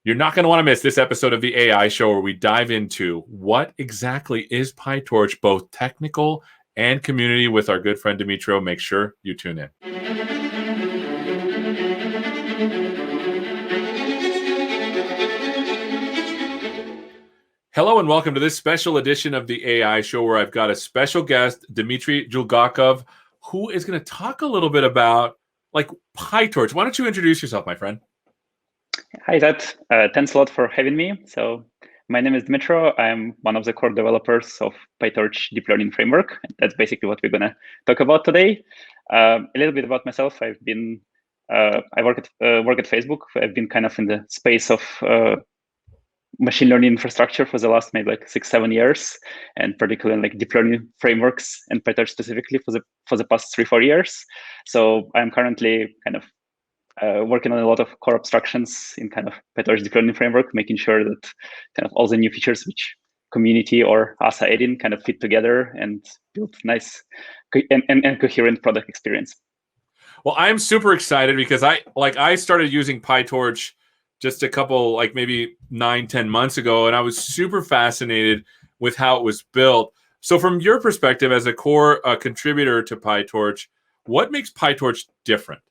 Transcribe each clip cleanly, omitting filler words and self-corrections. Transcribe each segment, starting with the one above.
You're not going to want to miss this episode of the AI Show where we dive into what exactly is PyTorch, both technical and community, with our good friend Dimitro. Make sure you tune in. Hello and welcome to this special edition of the AI Show where I've got a special guest, Dmitry Julgakov, who is going to talk a little bit about PyTorch. Why don't you introduce yourself, my friend? Hi, Ted. Thanks a lot for having me. So my name is Dmitro. I'm one of the core developers of PyTorch deep learning framework. That's basically what we're going to talk about today. A little bit about myself. I work at Facebook. I've been kind of in the space of machine learning infrastructure for the last maybe 6-7 years, and particularly deep learning frameworks and PyTorch specifically for the past 3-4 years. So I'm currently kind of working on a lot of core abstractions in kind of PyTorch deep learning framework, making sure that kind of all the new features which community or us are adding kind of fit together and build nice and coherent product experience. Well, I'm super excited because I started using PyTorch just a couple, maybe 9-10 months ago, and I was super fascinated with how it was built. So from your perspective as a core contributor to PyTorch, what makes PyTorch different?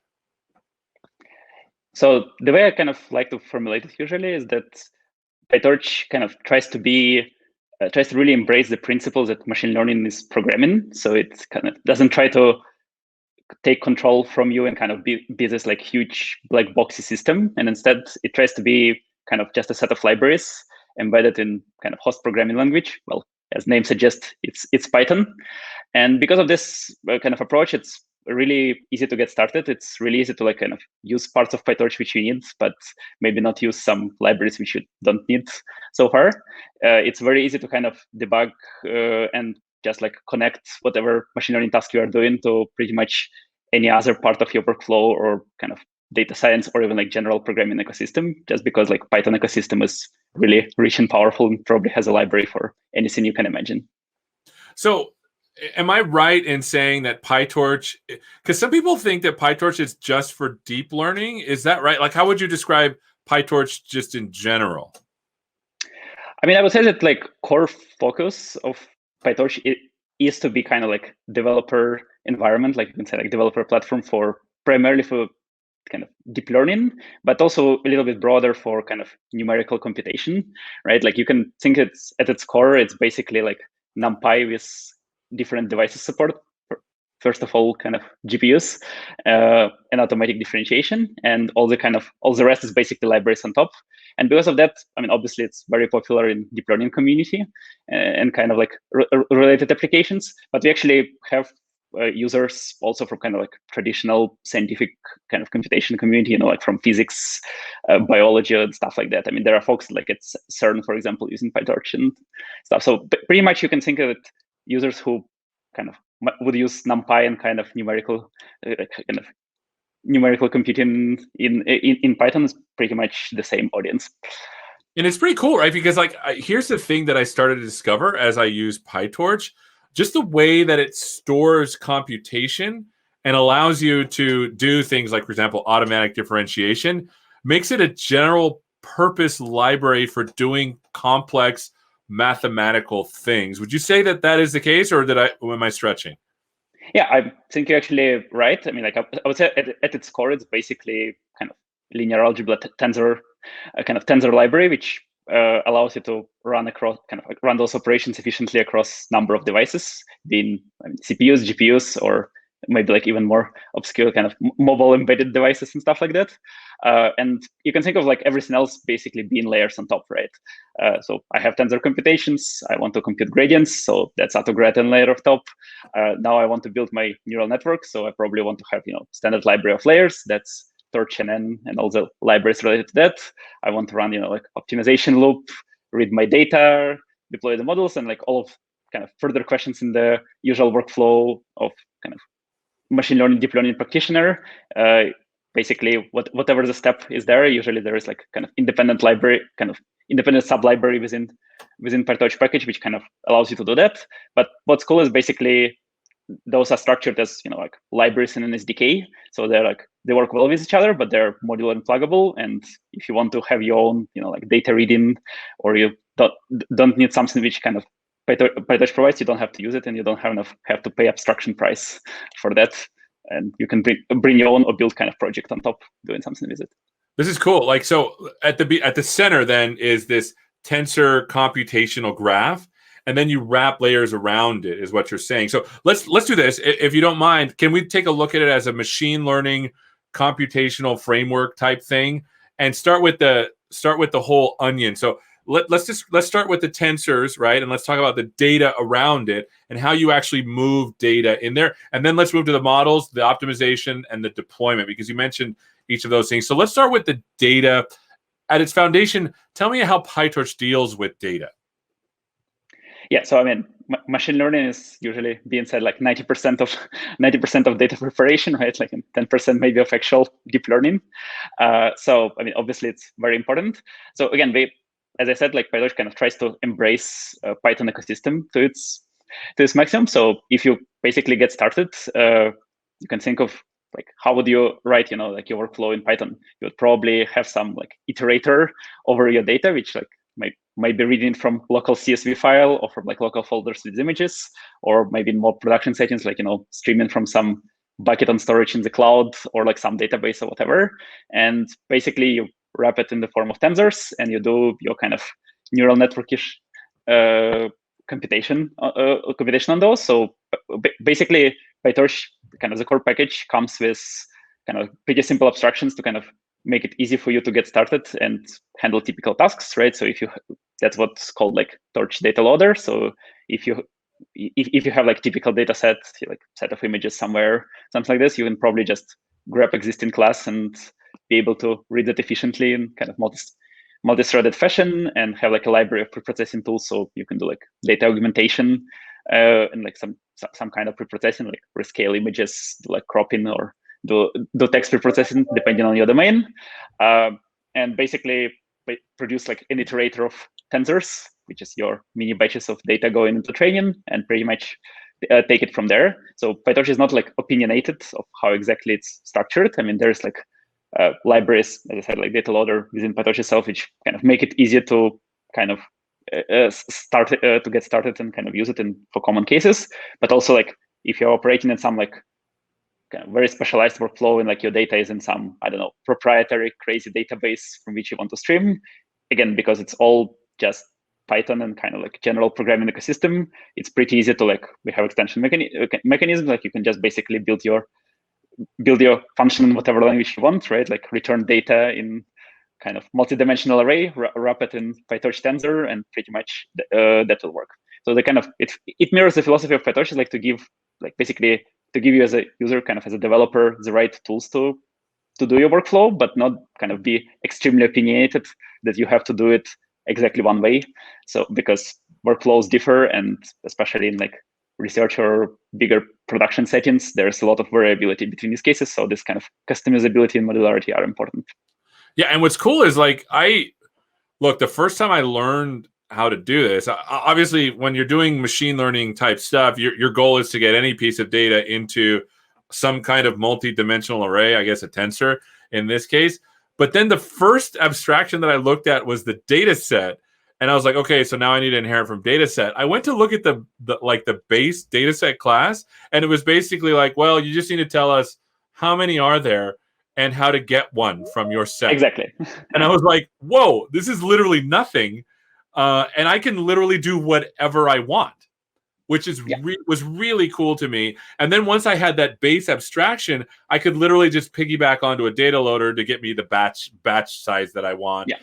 So the way I kind of like to formulate it usually is that PyTorch kind of tries to really embrace the principles that machine learning is programming. So it kind of doesn't try to take control from you and kind of be this huge black boxy system. And instead it tries to be kind of just a set of libraries embedded in kind of host programming language. Well, as name suggests, it's Python. And because of this kind of approach, it's really easy to get started. It's really easy to kind of use parts of PyTorch which you need, but maybe not use some libraries which you don't need so far. It's very easy to kind of debug and just connect whatever machine learning task you are doing to pretty much any other part of your workflow or kind of data science or even general programming ecosystem, just because Python ecosystem is really rich and powerful and probably has a library for anything you can imagine. So am I right in saying that PyTorch, because some people think that PyTorch is just for deep learning, is that right? How would you describe PyTorch just in general? I mean, I would say that core focus of PyTorch is to be kind of developer environment, you can say developer platform primarily for kind of deep learning, but also a little bit broader for kind of numerical computation, right? You can think it's at its core, it's basically NumPy with different devices support. First of all, kind of GPUs and automatic differentiation, and all the rest is basically libraries on top. And because of that, I mean, obviously it's very popular in deep learning community and kind of related applications. But we actually have users also from kind of traditional scientific kind of computation community, from physics, biology, and stuff like that. I mean, there are folks at CERN, for example, using PyTorch and stuff. So pretty much you can think of it users who kind of would use NumPy and kind of numerical computing in Python is pretty much the same audience. And it's pretty cool, right? Because here's the thing that I started to discover as I use PyTorch, just the way that it stores computation and allows you to do things like, for example, automatic differentiation, makes it a general purpose library for doing complex mathematical things. Would you say that that is the case, or am I stretching? Yeah, I think you're actually right. I mean, I would say at its core, it's basically kind of linear algebra tensor, kind of tensor library, which allows you to run those operations efficiently across number of devices, being CPUs, GPUs, or maybe even more obscure kind of mobile embedded devices and stuff like that. And you can think of everything else basically being layers on top, right? So I have tensor computations. I want to compute gradients, so that's autograd layer of top. Now I want to build my neural network, so I probably want to have standard library of layers. That's Torch and all the libraries related to that. I want to run optimization loop, read my data, deploy the models, and all of kind of further questions in the usual workflow of kind of machine learning, deep learning practitioner. Basically, whatever the step is there, usually there is kind of independent library, kind of independent sub-library within PyTorch package, which kind of allows you to do that. But what's cool is basically those are structured as like libraries in an SDK. So they work well with each other, but they're modular and pluggable. And if you want to have your own like data reading, or you don't need something which kind of PyTorch provides, you don't have to use it, and you don't have to pay abstraction price for that. And you can bring your own or build kind of project on top doing something with it. This is cool. Like, so at the center then is this tensor computational graph, and then you wrap layers around it, is what you're saying. So let's do this. If you don't mind, can we take a look at it as a machine learning computational framework type thing, and start with the whole onion? So let's start with the tensors, right? And let's talk about the data around it and how you actually move data in there. And then let's move to the models, the optimization, and the deployment, because you mentioned each of those things. So let's start with the data. At its foundation, tell me how PyTorch deals with data. Yeah, so I mean, machine learning is usually being said like 90% of data preparation, right? Like 10% maybe of actual deep learning. So I mean, obviously it's very important. So again, as I said, like PyTorch kind of tries to embrace Python ecosystem to its maximum. So if you basically get started, you can think of like how would you write, like your workflow in Python? You would probably have some like iterator over your data, which like might be reading from local CSV file or from like local folders with images, or maybe in more production settings, like streaming from some bucket on storage in the cloud or like some database or whatever. And basically you wrap it in the form of tensors, and you do your kind of neural networkish computation on those. So basically, PyTorch, kind of the core package, comes with kind of pretty simple abstractions to kind of make it easy for you to get started and handle typical tasks, right? So that's what's called like Torch data loader. So if you have like typical data set, like set of images somewhere, something like this, you can probably just grab existing class and be able to read it efficiently in kind of multi-threaded fashion, and have like a library of pre-processing tools. So you can do like data augmentation and like some kind of pre-processing, like rescale images, do like cropping, or do text pre-processing depending on your domain, and basically produce like an iterator of tensors, which is your mini batches of data going into training, and pretty much take it from there. So PyTorch is not like opinionated of how exactly it's structured. I mean, there's like libraries, as I said, like data loader within PyTorch itself, which kind of make it easier to kind of to get started and kind of use it for common cases. But also, like if you're operating in some like kind of very specialized workflow, and like your data is in some, I don't know, proprietary crazy database from which you want to stream, again, because it's all just Python and kind of like general programming ecosystem, it's pretty easy to like, we have extension mechanisms, like you can just basically build your function in whatever language you want, right? Like return data in kind of multi-dimensional array, wrap it in PyTorch tensor, and pretty much that will work. So the kind of it mirrors the philosophy of PyTorch, is like to give you as a user, kind of as a developer, the right tools to do your workflow, but not kind of be extremely opinionated that you have to do it exactly one way. So because workflows differ, and especially in like research or bigger production settings, there's a lot of variability between these cases. So this kind of customizability and modularity are important. Yeah, and what's cool is like the first time I learned how to do this, obviously when you're doing machine learning type stuff, your goal is to get any piece of data into some kind of multi-dimensional array, I guess a tensor in this case. But then the first abstraction that I looked at was the data set. And I was like, okay, so now I need to inherit from data set. I went to look at the base data set class, and it was basically like, well, you just need to tell us how many are there and how to get one from your set. Exactly. And I was like, whoa, this is literally nothing. And I can literally do whatever I want, which is was really cool to me. And then once I had that base abstraction, I could literally just piggyback onto a data loader to get me the batch size that I want. Yeah.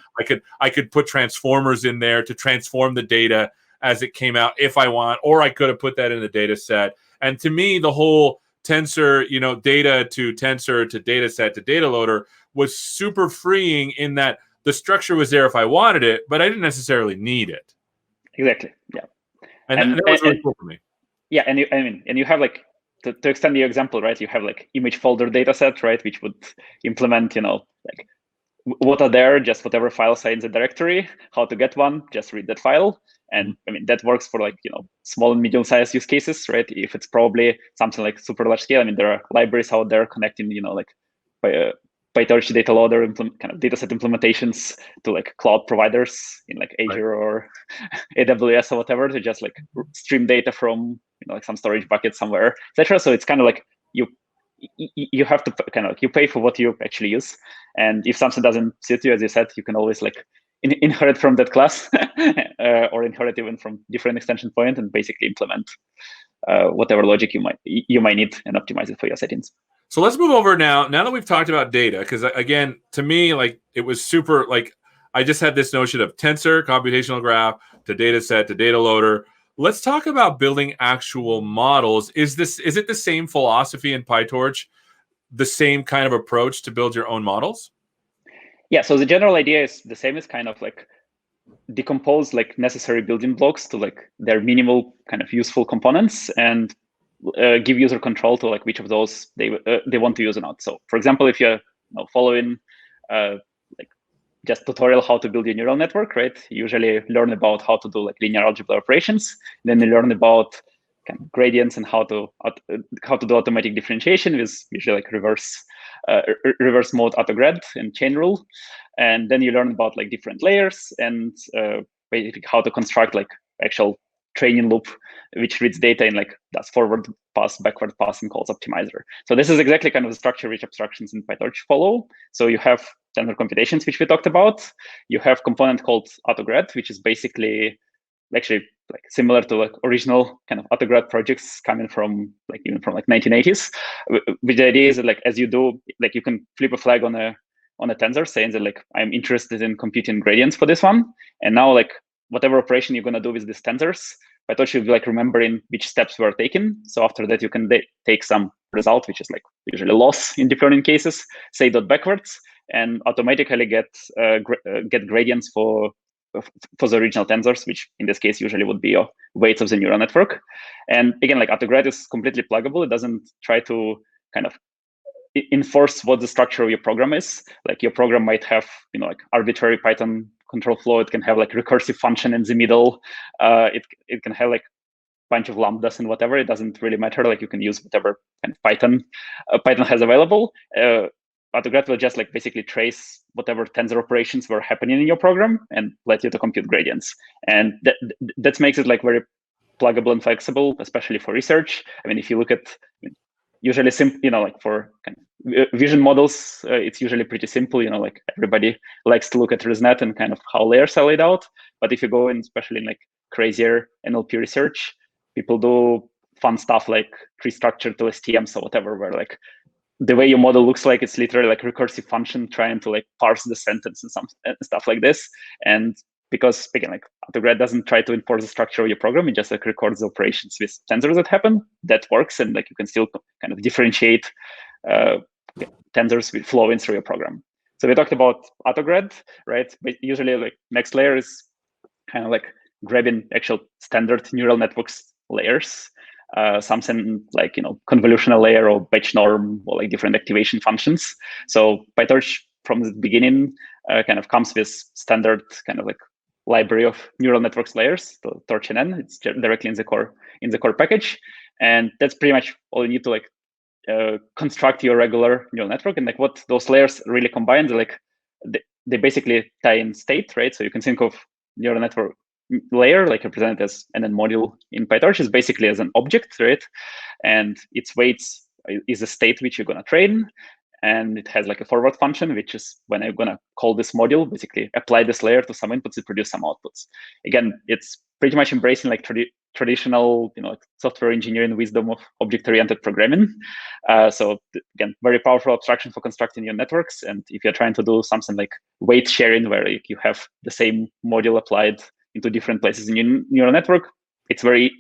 I could put transformers in there to transform the data as it came out if I want, or I could have put that in the data set. And to me, the whole tensor, data to tensor to data set to data loader was super freeing, in that the structure was there if I wanted it, but I didn't necessarily need it. Exactly. Yeah. And that was really cool for me. Yeah, and you have like, to extend your example, right? You have like image folder data set, right, which would implement, like what are there, just whatever files are in the directory, how to get one, just read that file. And I mean, that works for like, small and medium-sized use cases, right? If it's probably something like super large scale, I mean, there are libraries out there connecting, like PyTorch data loader kind of dataset implementations to like cloud providers in like Azure or AWS or whatever to just like stream data from, like some storage bucket somewhere, etc. So it's kind of like you have to kind of you pay for what you actually use, and if something doesn't suit you, as you said, you can always like inherit from that class or inherit even from different extension point and basically implement whatever logic you might need and optimize it for your settings. So let's move over now that we've talked about data, because again, to me, like it was super, like I just had this notion of tensor, computational graph, to data set, to data loader. Let's talk about building actual models. Is it the same philosophy in PyTorch, the same kind of approach to build your own models? Yeah, so the general idea is the same. Is kind of like decompose like necessary building blocks to like their minimal kind of useful components and give user control to like which of those they want to use or not. So for example, if you're following like just tutorial how to build your neural network, right? You usually learn about how to do like linear algebra operations. Then you learn about kind of gradients and how to do automatic differentiation with usually like reverse mode autograd and chain rule. And then you learn about like different layers and basically how to construct like actual training loop which reads data in like does forward pass, backward pass, and calls optimizer. So this is exactly kind of the structure which abstractions in PyTorch follow. So you have tensor computations, which we talked about. You have component called autograd, which is basically actually like similar to like original kind of autograd projects coming from like even from like 1980s. Which the idea is that like as you do, like you can flip a flag on a tensor saying that like I'm interested in computing gradients for this one, and now like whatever operation you're gonna do with these tensors, PyTorch will be like remembering which steps were taken. So after that, you can take some result, which is like usually loss in deep learning cases, say dot backwards, and automatically get gradients for the original tensors, which in this case usually would be your weights of the neural network. And again, like autograd is completely pluggable. It doesn't try to kind of enforce what the structure of your program is. Like your program might have, like arbitrary Python control flow. It can have like recursive function in the middle. It can have like a bunch of lambdas and whatever. It doesn't really matter. Like you can use whatever kind of Python has available. Autograd will just like basically trace whatever tensor operations were happening in your program and let you to compute gradients. And that makes it like very pluggable and flexible, especially for research. I mean, if you look at usually like for kind of vision models, it's usually pretty simple. Like everybody likes to look at ResNet and kind of how layers are laid out. But if you go in, especially in like crazier NLP research, people do fun stuff like tree structure to STMs or whatever, where like the way your model looks like it's literally like recursive function trying to like parse the sentence and stuff like this. And because again, like autograd doesn't try to enforce the structure of your program, it just like records the operations with tensors that happen. That works, and like you can still kind of differentiate tensors with flowing through your program. So we talked about autograd, right? But usually like next layer is kind of like grabbing actual standard neural networks layers, something like convolutional layer or batch norm or like different activation functions. So PyTorch from the beginning kind of comes with standard kind of like library of neural networks layers, so TorchNN. It's directly in the core package, and that's pretty much all you need to like construct your regular neural network. And like what those layers really combine, like they basically tie in state, right? So you can think of neural network layer like represented as NN module in PyTorch is basically as an object, right? And its weights is a state which you're going to train. And it has like a forward function, which is when I'm going to call this module, basically apply this layer to some inputs to produce some outputs. Again, it's pretty much embracing like traditional, like software engineering wisdom of object-oriented programming. So again, very powerful abstraction for constructing your networks. And if you're trying to do something like weight sharing, where you have the same module applied into different places in your neural network, it's very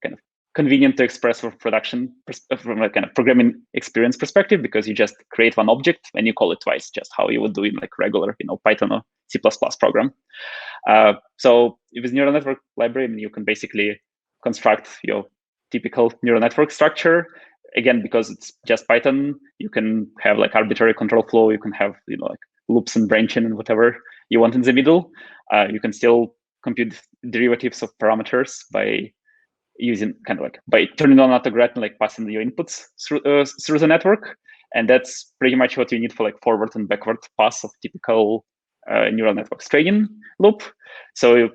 kind of convenient to express for production from a kind of programming experience perspective, because you just create one object and you call it twice, just how you would do in like regular, Python or C++ program. So with neural network library, I mean, you can basically construct your typical neural network structure. Again, because it's just Python, you can have like arbitrary control flow. You can have like loops and branching and whatever you want in the middle. You can still compute derivatives of parameters by using by turning on autograph and passing your inputs through the network. And that's pretty much what you need for forward and backward pass of typical neural networks training loop. So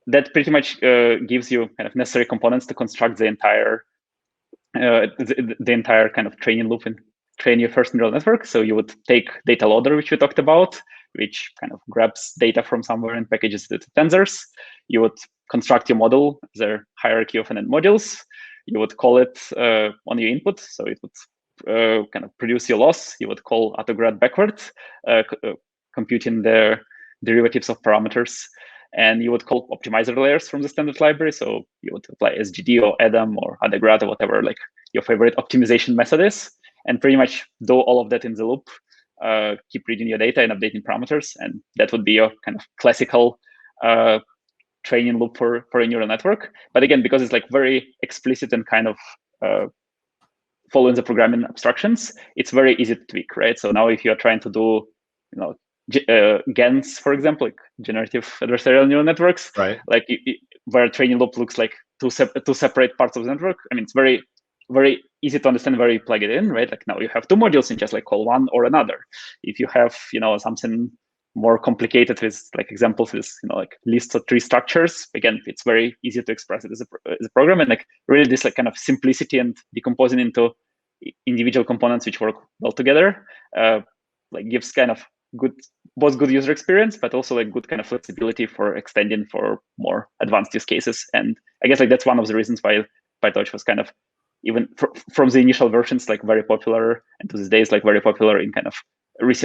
that pretty much gives you necessary components to construct the entire kind of training loop and train your first neural network. So you would take data loader, which we talked about, which kind of grabs data from somewhere and packages it to tensors. You would construct your model, the hierarchy of NN modules. You would call it on your input, so it would kind of produce your loss. You would call autograd backwards, computing the derivatives of parameters. And you would call optimizer layers from the standard library. So you would apply SGD or Adam or autograd or whatever your favorite optimization method is, and pretty much do all of that in the loop. Keep reading your data and updating parameters, and that would be your kind of classical training loop for a neural network. But again, because it's very explicit and kind of following the programming abstractions, it's very easy to tweak, right? So now if you're trying to do, GANs, for example, generative adversarial neural networks, right? Where a training loop looks like two separate parts of the network. I mean, it's very, very easy to understand where you plug it in, right? Now you have two modules and just call one or another. If you have, something more complicated with examples with, lists of tree structures, again, it's very easy to express it as a program. And really this kind of simplicity and decomposing into individual components which work well together, gives kind of both good user experience, but also good kind of flexibility for extending for more advanced use cases. And I guess that's one of the reasons why PyTorch was kind of, even from the initial versions, very popular, and to this day is very popular in kind of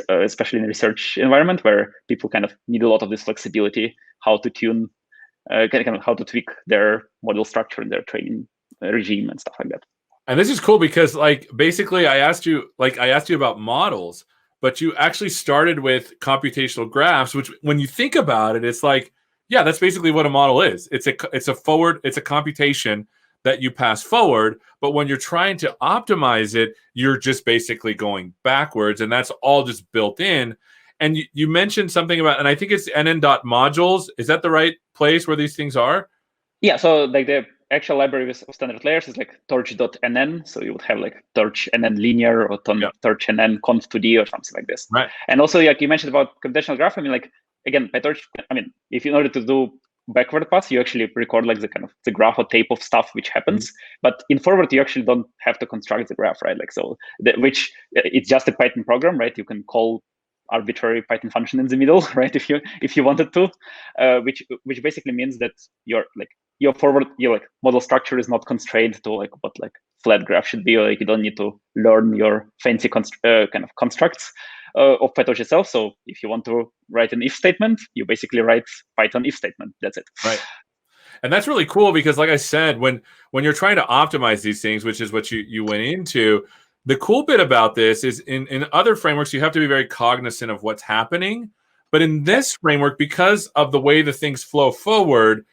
especially in research environment where people kind of need a lot of this flexibility, how to tune, kind of how to tweak their model structure and their training regime and stuff like that. And this is cool because basically I asked you about models, but you actually started with computational graphs, which when you think about it, it's yeah, that's basically what a model is. It's a computation that you pass forward, but when you're trying to optimize it, you're just basically going backwards, and that's all just built in. And you mentioned something about, and I think it's nn.modules. Is that the right place where these things are? Yeah, so the actual library with standard layers is torch.nn. So you would have torch nn linear or torch nn conv2d or something like this. Right. And also, you mentioned about computational graph. I mean, again, PyTorch, I mean, if in order to do backward pass, you actually record the graph or tape of stuff which happens. But in forward, you actually don't have to construct the graph, right? Which it's just a Python program, right? You can call arbitrary Python function in the middle, right? If you wanted to, which basically means that your model structure is not constrained to what flat graph should be. You don't need to learn your fancy kind of constructs of PyTorch itself. So if you want to write an if statement, you basically write Python if statement. That's it. Right. And that's really cool because, like I said, when you're trying to optimize these things, which is what you went into, the cool bit about this is in other frameworks, you have to be very cognizant of what's happening. But in this framework, because of the way the things flow forward,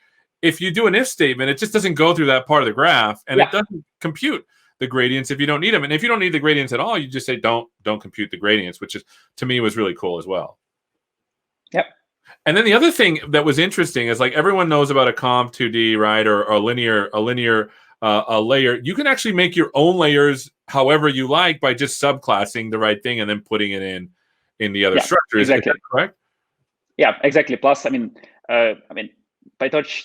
if you do an if statement, it just doesn't go through that part of the graph, and it doesn't compute the gradients if you don't need them. And if you don't need the gradients at all, you just say don't compute the gradients, which is, to me, was really cool as well. Yep. And then the other thing that was interesting is everyone knows about a conv2d, right, or a linear layer. You can actually make your own layers however you like by just subclassing the right thing and then putting it in the other structure. Exactly. Is that correct? Yeah, exactly. Plus, PyTorch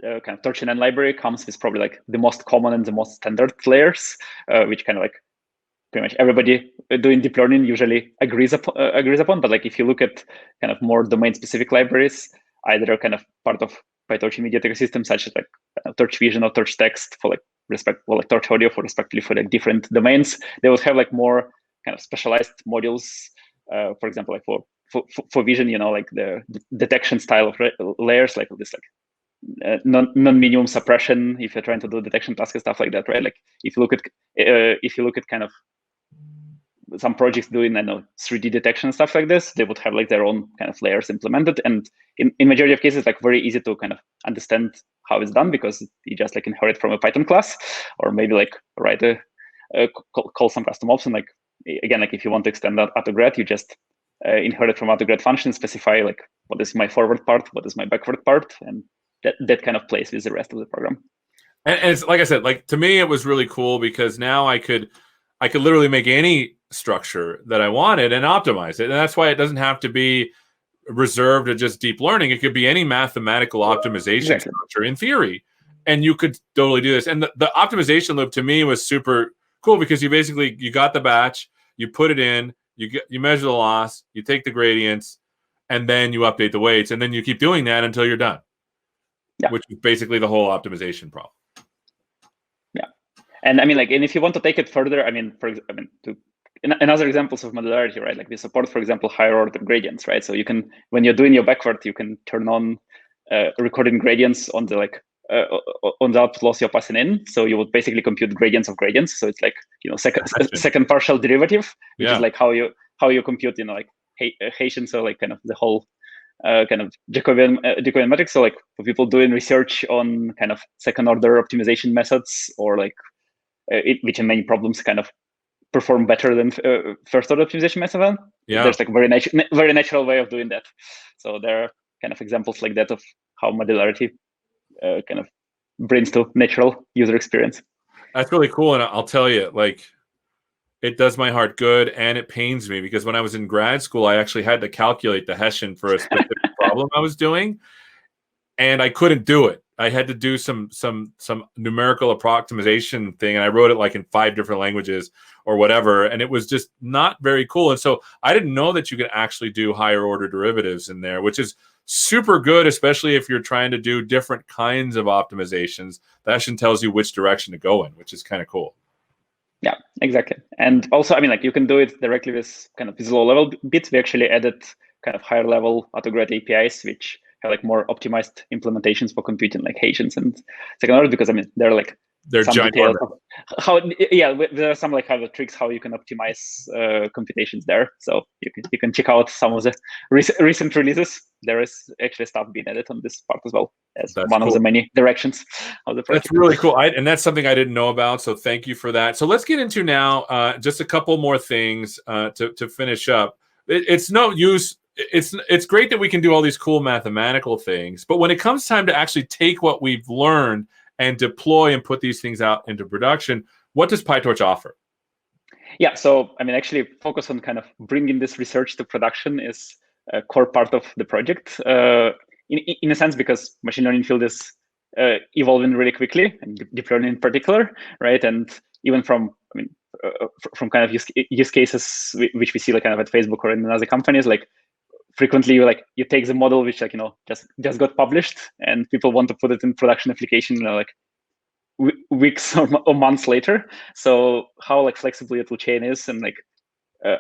kind of torch-nn library comes with probably the most common and the most standard layers, which kind of pretty much everybody doing deep learning usually agrees upon. But if you look at kind of more domain-specific libraries, either kind of part of PyTorch immediate ecosystem, such as Torch Vision or Torch Text for Torch Audio for respectively for different domains, they would have more kind of specialized modules. For example, for vision, the detection style of layers, this non-minimum suppression if you're trying to do detection tasks and stuff like that, right? If you look at kind of some projects doing 3D detection and stuff like this, they would have their own kind of layers implemented, and in majority of cases very easy to kind of understand how it's done because you just inherit from a Python class, or maybe write call some custom option. Again, if you want to extend that autograd, you just inherit from autograd function, specify like what is my forward part, what is my backward part, and that kind of plays with the rest of the program. And it's like I said, like to me, it was really cool because now I could literally make any structure that I wanted and optimize it. And that's why it doesn't have to be reserved to just deep learning. It could be any mathematical optimization structure in theory. And you could totally do this. And the optimization loop to me was super cool because you got the batch, you put it in, you measure the loss, you take the gradients, and then you update the weights, and then you keep doing that until you're done. Yeah. Which is basically the whole optimization problem. Yeah, and I mean, like, and if you want to take it further, another examples of modularity, right? Like we support, for example, higher order gradients, right? So you can, when you're doing your backward, you can turn on recording gradients on the on the output loss you're passing in. So you would basically compute gradients of gradients. So it's like, second partial derivative, which is like how you compute, like Haitian, so like kind of the whole kind of Jacobian matrix. So like for people doing research on kind of second order optimization methods, or like which in many problems kind of perform better than first order optimization method. Yeah. There's like very natural way of doing that. So there are kind of examples like that of how modularity kind of brings to natural user experience. That's really cool. And I'll tell you, like, it does my heart good, and it pains me because when I was in grad school, I actually had to calculate the Hessian for a specific problem I was doing, and I couldn't do it. I had to do some numerical approximation thing, and I wrote it like in 5 different languages or whatever, and it was just not very cool. And so I didn't know that you could actually do higher order derivatives in there, which is super good, especially if you're trying to do different kinds of optimizations. The Hessian tells you which direction to go in, which is kind of cool. Yeah, exactly. And also, I mean, like, you can do it directly with kind of these low-level bits. We actually added kind of higher-level autograd APIs, which have like more optimized implementations for computing like Haitians and second order, because I mean, they're some details of how, there are some like kind of tricks how you can optimize computations there. So you can check out some of the recent releases. There is actually stuff being added on this part as well, as one of the many directions of the project. That's really cool. And that's something I didn't know about. So thank you for that. So let's get into now just a couple more things to finish up. It's no use. It's great that we can do all these cool mathematical things, but when it comes time to actually take what we've learned and deploy and put these things out into production, what does PyTorch offer? Yeah, so I mean, actually focus on kind of bringing this research to production is a core part of the project, in a sense, because machine learning field is evolving really quickly, and deep learning in particular, right? And even from kind of use cases which we see like kind of at Facebook or in other companies, like frequently you take the model which just got published, and people want to put it in production application weeks or months later. So how flexible your toolchain is, and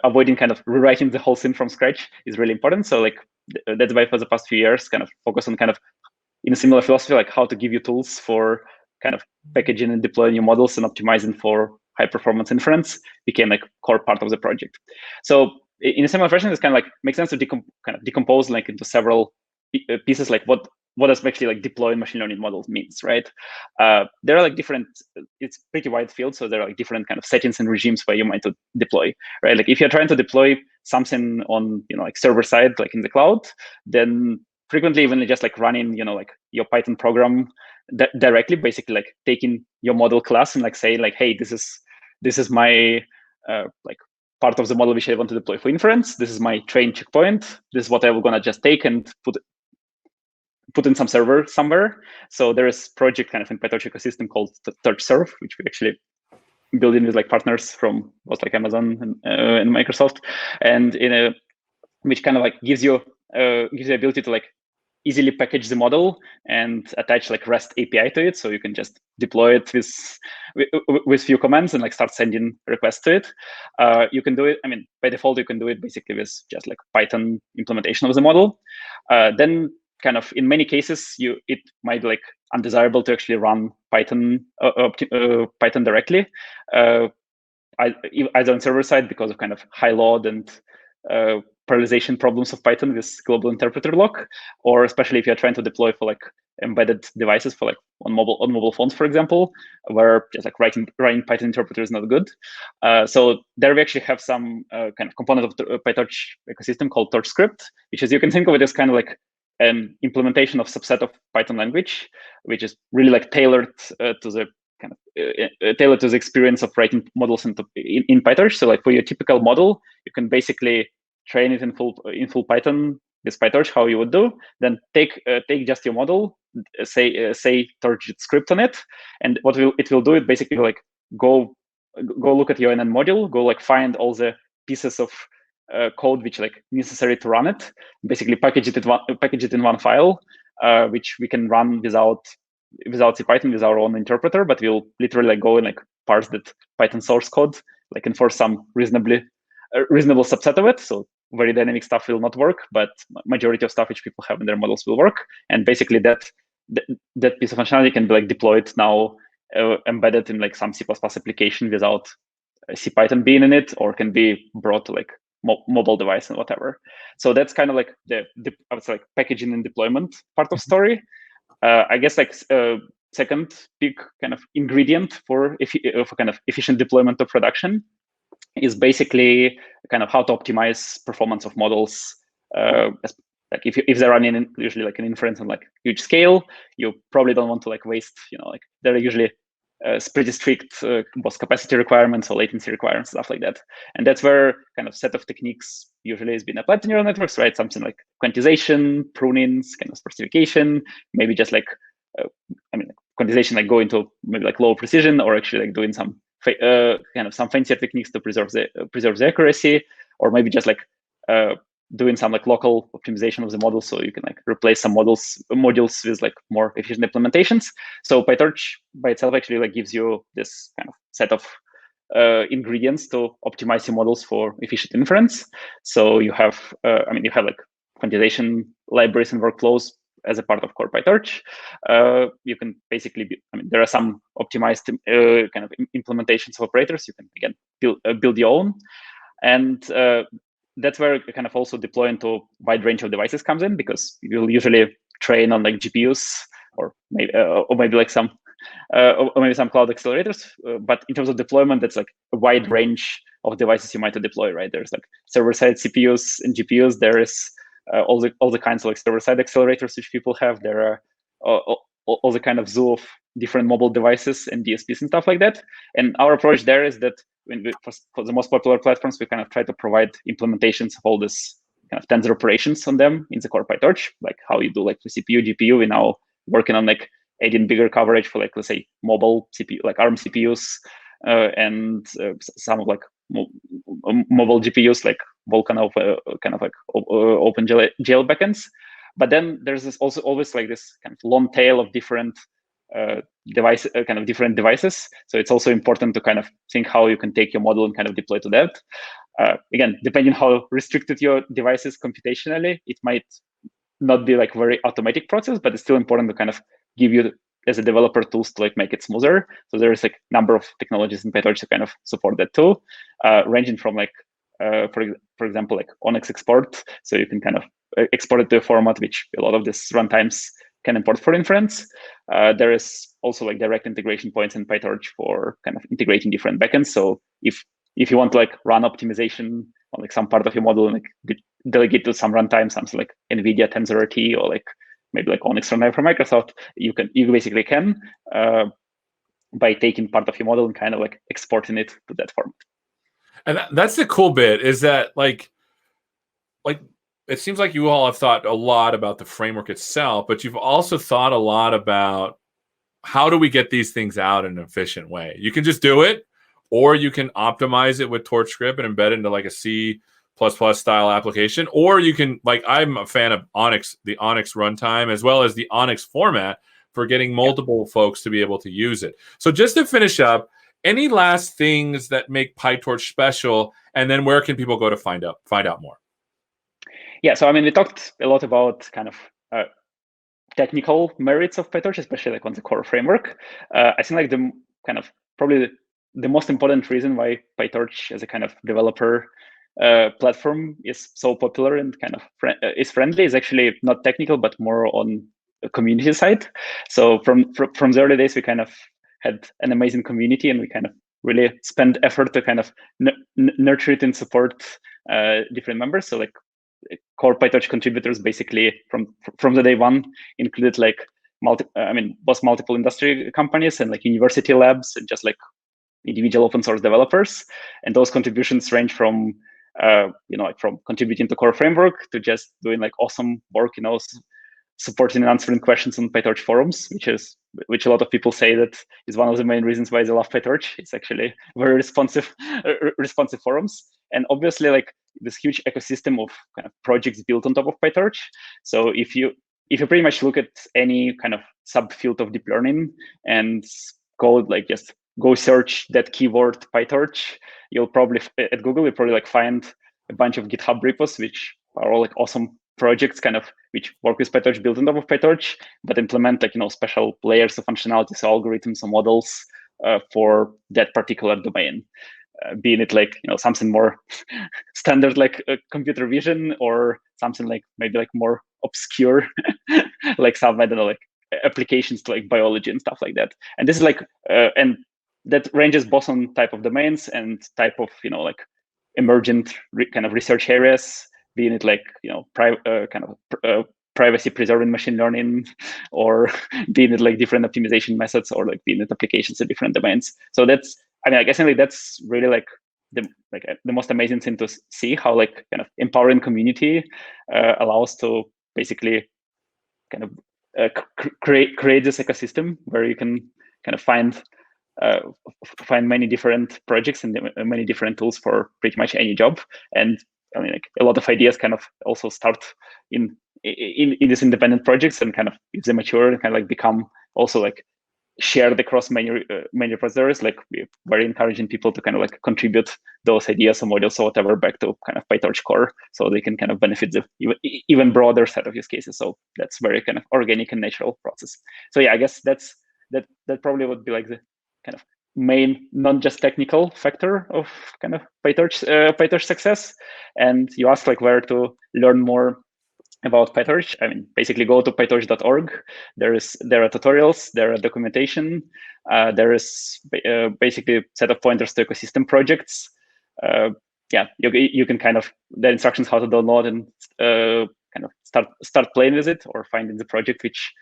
avoiding kind of rewriting the whole thing from scratch is really important. So that's why for the past few years kind of focus on kind of in a similar philosophy, like how to give you tools for kind of packaging and deploying your models and optimizing for high performance inference became like core part of the project. So in a similar fashion, it's kind of makes sense to decompose into several pieces, like what does actually deploying machine learning models means, right? There are different, it's pretty wide field, so there are different kind of settings and regimes where you might deploy, right? Like if you're trying to deploy something on server side, like in the cloud, then frequently even just running your Python program directly, basically taking your model class and say hey, this is my part of the model which I want to deploy for inference. This is my train checkpoint. This is what I'm gonna just take and put in some server somewhere. So there is project kind of in PyTorch ecosystem called Torch Serve, which we actually build in with partners from both Amazon and Microsoft, and which kind of gives you the ability to easily package the model and attach REST API to it, so you can just deploy it with few commands and start sending requests to it. You can do it. I mean, by default, you can do it basically with just Python implementation of the model. Then, kind of in many cases, it might be undesirable to actually run Python Python directly, either on server side because of kind of high load and parallelization problems of Python with global interpreter lock, or especially if you're trying to deploy for embedded devices for like on mobile phones, for example, where just like writing Python interpreter is not good. So there we actually have some kind of component of the PyTorch ecosystem called TorchScript, which is, you can think of it as kind of like an implementation of subset of Python language, which is really like tailored to the kind of tailored to the experience of writing models in PyTorch. So like for your typical model, you can basically train it in full Python with PyTorch, how you would do. Then take just your model, say Torch script on it, and what it will do, it basically like go look at your NN module, go like find all the pieces of code which like necessary to run it, basically package it in one file, which we can run without CPython with our own interpreter, but we'll literally like go and like parse that Python source code, like enforce some reasonable subset of it. So very dynamic stuff will not work, but majority of stuff which people have in their models will work. And basically that piece of functionality can be like deployed now, embedded in like some C++ application without CPython being in it, or can be brought to like mobile device and whatever. So that's kind of like the I would say like packaging and deployment part of story. I guess like second big kind of ingredient for kind of efficient deployment of production is basically kind of how to optimize performance of models. Like if they're running usually like an inference on like huge scale, you probably don't want to like waste, like there are usually pretty strict both capacity requirements or latency requirements, stuff like that. And that's where kind of set of techniques usually has been applied to neural networks, right? Something like quantization, prunings, kind of sparsification, maybe just like, quantization, like go into maybe like low precision, or actually like doing some kind of some fancier techniques to preserve the accuracy, or maybe just like doing some like local optimization of the model, so you can like replace some modules with like more efficient implementations. So PyTorch by itself actually like gives you this kind of set of ingredients to optimize your models for efficient inference. So you have, you have like quantization libraries and workflows as a part of core PyTorch. You can basically there are some optimized kind of implementations of operators. You can again build your own, and that's where kind of also deploying to wide range of devices comes in, because you'll usually train on like GPUs, or maybe like some cloud accelerators. But in terms of deployment, that's like a wide range of devices you might deploy, right? There's like server-side CPUs and GPUs. There is all the kinds of like server-side accelerators which people have. There are all the kind of zoo of different mobile devices and DSPs and stuff like that. And our approach there is that for the most popular platforms, we kind of try to provide implementations of all this kind of tensor operations on them in the core PyTorch, like how you do like the CPU, GPU. We're now working on like adding bigger coverage for like, let's say, mobile CPU, like ARM CPUs, and some of like mobile GPUs, like Vulkan kind of like OpenGL backends. But then there's also always like this kind of long tail of different different devices. So it's also important to kind of think how you can take your model and kind of deploy to that. Again, depending how restricted your device is computationally, it might not be like very automatic process, but it's still important to kind of give you as a developer tools to like make it smoother. So there is like a number of technologies in PyTorch to kind of support that too, ranging from like for example like Onyx export, so you can kind of export it to a format which a lot of these runtimes can import for inference. There is also like direct integration points in PyTorch for kind of integrating different backends. So if you want to like run optimization on like some part of your model and like delegate to some runtime, something like NVIDIA TensorRT or like maybe like Onyx runtime from Microsoft, you basically can by taking part of your model and kind of like exporting it to that format. And that's the cool bit, is that like it seems like you all have thought a lot about the framework itself, but you've also thought a lot about how do we get these things out in an efficient way. You can just do it, or you can optimize it with TorchScript and embed it into like a C++ style application, or you can, like, I'm a fan of Onyx, the Onyx runtime, as well as the Onyx format for getting multiple folks to be able to use it. So just to finish up, any last things that make PyTorch special, and then where can people go to find out more? Yeah, so we talked a lot about kind of technical merits of PyTorch, especially like on the core framework. I think like the kind of probably the most important reason why PyTorch as a kind of developer platform is so popular and kind of is friendly is actually not technical, but more on community side. So from the early days, we kind of had an amazing community, and we kind of really spend effort to kind of nurture it and support different members. So like core PyTorch contributors basically from the day one included like both multiple industry companies and like university labs and just like individual open source developers. And those contributions range from like from contributing to core framework to just doing like awesome work, supporting and answering questions on PyTorch forums, which a lot of people say that is one of the main reasons why they love PyTorch. It's actually very responsive forums, and obviously like this huge ecosystem of kind of projects built on top of PyTorch. So if you pretty much look at any kind of subfield of deep learning and just go search that keyword PyTorch, you'll probably at Google like find a bunch of GitHub repos which are all like awesome projects kind of which work with PyTorch, built on top of PyTorch, but implement like special layers of functionality, so algorithms or models for that particular domain. Being it like something more standard like computer vision, or something like maybe like more obscure like some, I don't know, like applications to like biology and stuff like that. And this is like and that ranges both on type of domains and type of like emergent kind of research areas, being it like privacy preserving machine learning, or being it like different optimization methods, or like being it applications in different domains. So that's, I guess that's really like the most amazing thing to see, how like kind of empowering community allows to basically kind of create this ecosystem where you can kind of find many different projects and many different tools for pretty much any job. And like a lot of ideas kind of also start in these independent projects, and kind of if they mature and kind of like become also like shared across many repositories, like we're very encouraging people to kind of like contribute those ideas or modules or whatever back to kind of PyTorch core, so they can kind of benefit the even broader set of use cases. So that's very kind of organic and natural process. So yeah, I guess that probably would be like the kind of main non-just technical factor of kind of PyTorch success. And you asked like where to learn more about PyTorch. Basically go to pytorch.org. There are tutorials, there are documentation, there is basically a set of pointers to ecosystem projects. You can kind of, the instructions how to download and kind of start playing with it, or finding the project which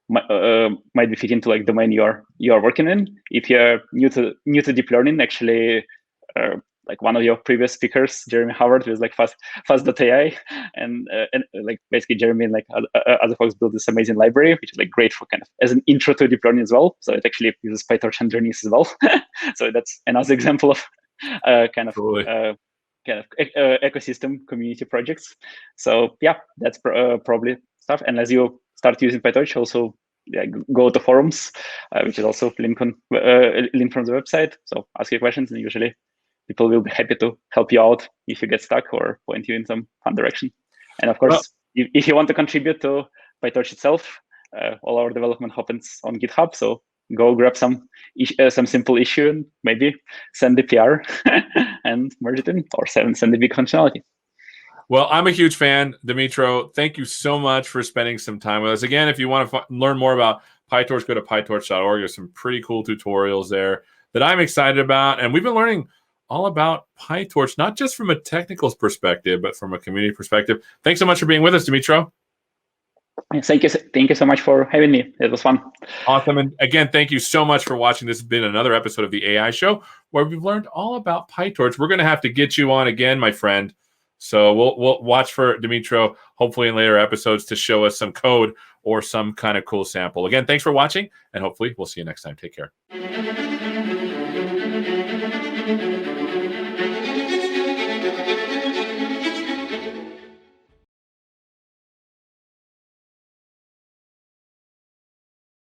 might be fit into like domain you are working in. If you're new to deep learning, actually, like one of your previous speakers, Jeremy Howard, was like fast.ai, and like basically Jeremy and like other folks built this amazing library, which is like great for kind of as an intro to deep learning as well. So it actually uses PyTorch underneath as well. So that's another example of kind of ecosystem community projects. So yeah, that's probably stuff. And as you start using PyTorch, also go to forums, which is also link from the website. So ask your questions, and usually people will be happy to help you out if you get stuck, or point you in some fun direction. And of course, if you want to contribute to PyTorch itself, all our development happens on GitHub. So go grab some simple issue and maybe send the PR and merge it in, or send the big functionality. Well, I'm a huge fan, Dimitro. Thank you so much for spending some time with us. Again, if you want to learn more about PyTorch, go to pytorch.org. There's some pretty cool tutorials there that I'm excited about. And we've been learning all about PyTorch, not just from a technical perspective, but from a community perspective. Thanks so much for being with us, Dimitro. Thank you so much for having me. It was fun. Awesome. And again, thank you so much for watching. This has been another episode of the AI Show, where we've learned all about PyTorch. We're going to have to get you on again, my friend. So we'll watch for Dimitro, hopefully in later episodes, to show us some code or some kind of cool sample. Again, thanks for watching, and hopefully we'll see you next time. Take care.